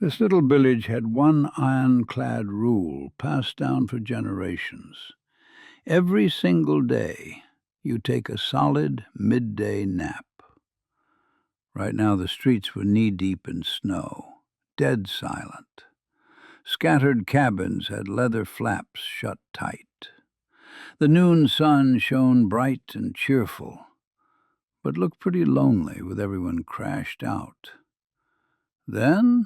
This little village had one ironclad rule passed down for generations. Every single day, you take a solid midday nap. Right now, the streets were knee-deep in snow, dead silent. Scattered cabins had leather flaps shut tight. The noon sun shone bright and cheerful, but looked pretty lonely with everyone crashed out. Then,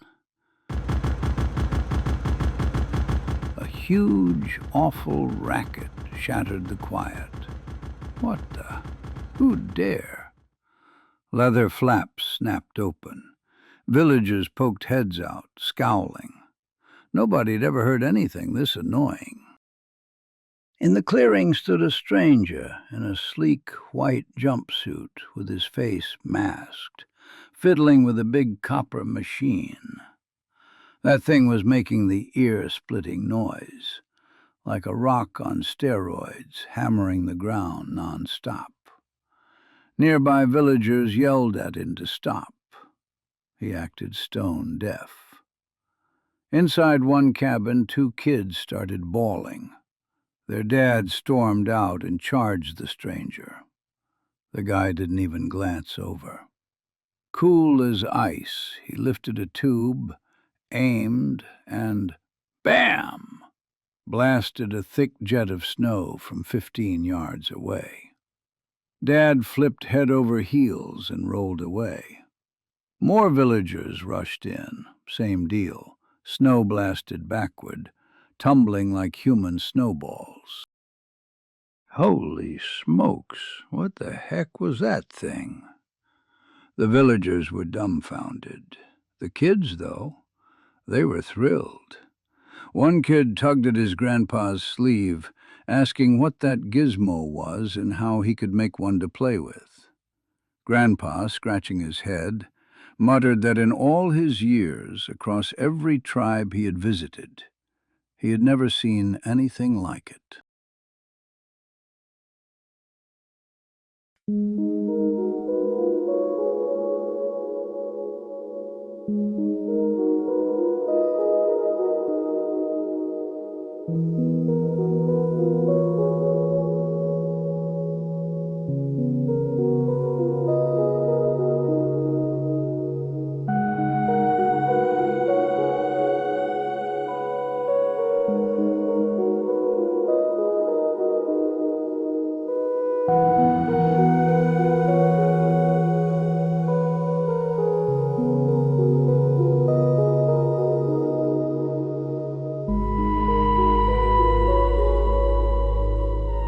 a huge, awful racket shattered the quiet. What the? Who'd dare? Leather flaps snapped open. Villagers poked heads out, scowling. Nobody had ever heard anything this annoying. In the clearing stood a stranger in a sleek white jumpsuit with his face masked, fiddling with a big copper machine. That thing was making the ear-splitting noise, like a rock on steroids hammering the ground non-stop. Nearby villagers yelled at him to stop. He acted stone deaf. Inside one cabin, 2 kids started bawling. Their dad stormed out and charged the stranger. The guy didn't even glance over. Cool as ice, he lifted a tube, aimed, and bam! Blasted a thick jet of snow from 15 yards away. Dad flipped head over heels and rolled away. More villagers rushed in, same deal, snow blasted backward, tumbling like human snowballs. Holy smokes, what the heck was that thing? The villagers were dumbfounded. The kids, though, they were thrilled. One kid tugged at his grandpa's sleeve, asking what that gizmo was and how he could make one to play with. Grandpa, scratching his head, muttered that in all his years, across every tribe he had visited, he had never seen anything like it.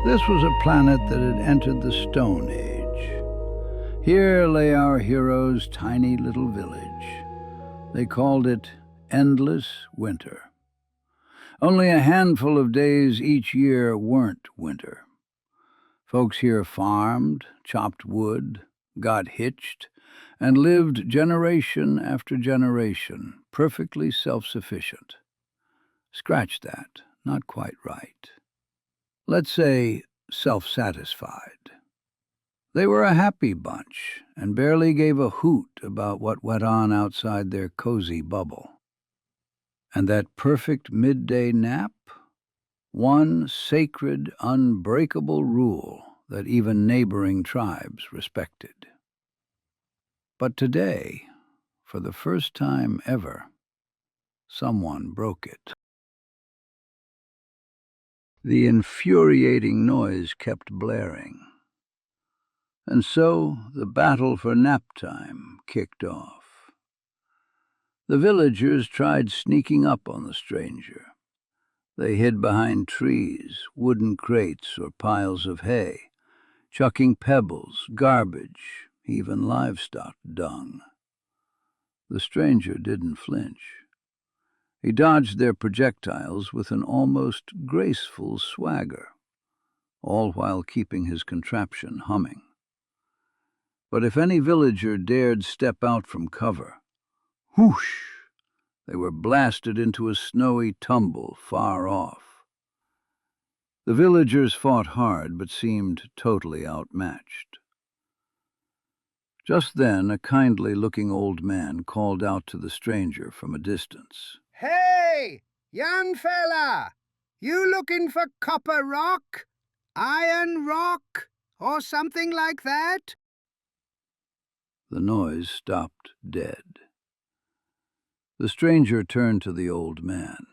This was a planet that had entered the Stone Age. Here lay our hero's tiny little village. They called it Endless Winter. Only a handful of days each year weren't winter. Folks here farmed, chopped wood, got hitched, and lived generation after generation, perfectly self-sufficient. Scratch that, not quite right. Let's say self-satisfied. They were a happy bunch and barely gave a hoot about what went on outside their cozy bubble. And that perfect midday nap? One sacred, unbreakable rule that even neighboring tribes respected. But today, for the first time ever, someone broke it. The infuriating noise kept blaring. And so the battle for nap time kicked off. The villagers tried sneaking up on the stranger. They hid behind trees, wooden crates, or piles of hay, chucking pebbles, garbage, even livestock dung. The stranger didn't flinch. He dodged their projectiles with an almost graceful swagger, all while keeping his contraption humming. But if any villager dared step out from cover, whoosh, they were blasted into a snowy tumble far off. The villagers fought hard but seemed totally outmatched. Just then, a kindly-looking old man called out to the stranger from a distance. "Hey, young fella! You looking for copper rock? Iron rock? Or something like that?" The noise stopped dead. The stranger turned to the old man,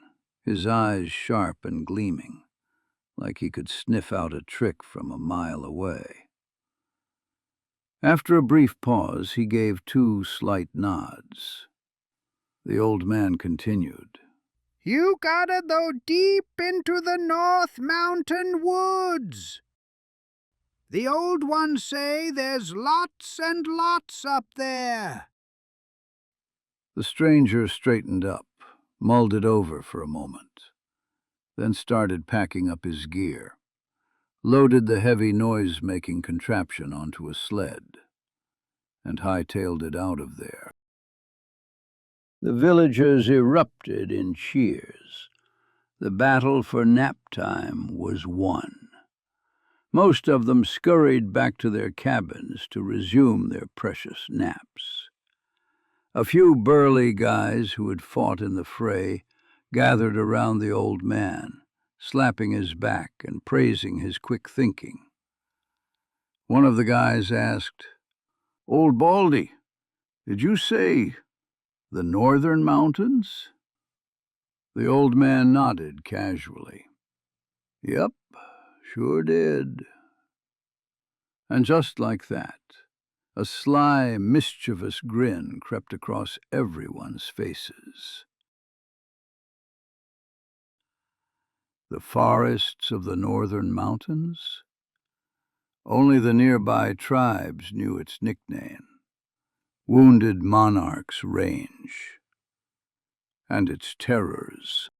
his eyes sharp and gleaming, like he could sniff out a trick from a mile away. After a brief pause, he gave 2 slight nods. The old man continued. "You gotta go deep into the North Mountain woods. The old ones say there's lots and lots up there." The stranger straightened up, mulled it over for a moment, then started packing up his gear, loaded the heavy noise-making contraption onto a sled, and hightailed it out of there. The villagers erupted in cheers. The battle for nap time was won. Most of them scurried back to their cabins to resume their precious naps. A few burly guys who had fought in the fray gathered around the old man, slapping his back and praising his quick thinking. One of the guys asked, "Old Baldy, did you say the northern mountains?" The old man nodded casually. "Yep, sure did." And just like that, a sly, mischievous grin crept across everyone's faces. The forests of the northern mountains? Only the nearby tribes knew its nickname, Wounded Monarch's Range, and its terrors.